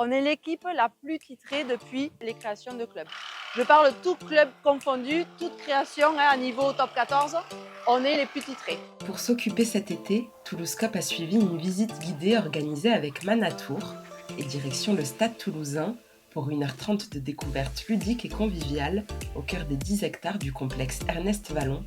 On est l'équipe la plus titrée depuis les créations de clubs. Je parle tout club confondu, toute création à niveau top 14, on est les plus titrés. Pour s'occuper cet été, Toulouse Cop a suivi une visite guidée organisée avec Manatour et direction le Stade Toulousain pour 1h30 de découverte ludique et conviviale au cœur des 10 hectares du complexe Ernest Vallon,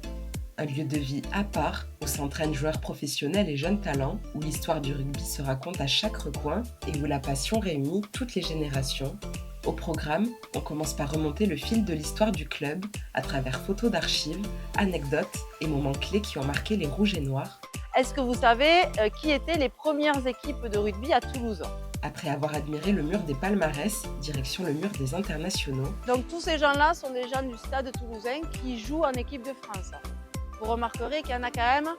un lieu de vie à part où s'entraînent joueurs professionnels et jeunes talents, où l'histoire du rugby se raconte à chaque recoin et où la passion réunit toutes les générations. Au programme, on commence par remonter le fil de l'histoire du club à travers photos d'archives, anecdotes et moments clés qui ont marqué les Rouges et Noirs. Est-ce que vous savez qui étaient les premières équipes de rugby à Toulouse? Après avoir admiré le mur des palmarès, direction le mur des internationaux. Donc tous ces gens-là sont des gens du Stade Toulousain qui jouent en équipe de France. Vous remarquerez qu'il y en a quand même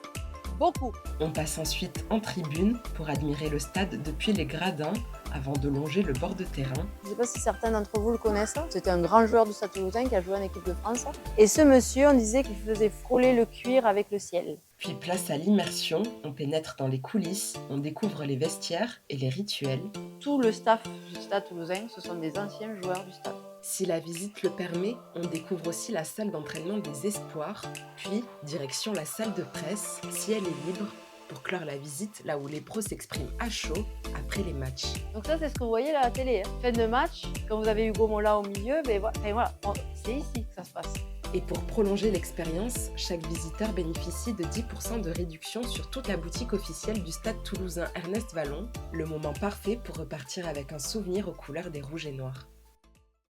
beaucoup. On passe ensuite en tribune pour admirer le stade depuis les gradins avant de longer le bord de terrain. Je ne sais pas si certains d'entre vous le connaissent. C'était un grand joueur du Stade Toulousain qui a joué en équipe de France. Et ce monsieur, on disait qu'il faisait frôler le cuir avec le ciel. Puis place à l'immersion, on pénètre dans les coulisses, on découvre les vestiaires et les rituels. Tout le staff du Stade Toulousain, ce sont des anciens joueurs du stade. Si la visite le permet, on découvre aussi la salle d'entraînement des espoirs, puis direction la salle de presse, si elle est libre, pour clore la visite là où les pros s'expriment à chaud après les matchs. Donc ça, c'est ce que vous voyez là à la télé. Fin de match, quand vous avez Hugo Mola au milieu, c'est ici que ça se passe. Et pour prolonger l'expérience, chaque visiteur bénéficie de 10% de réduction sur toute la boutique officielle du Stade Toulousain Ernest Vallon, le moment parfait pour repartir avec un souvenir aux couleurs des Rouges et Noirs.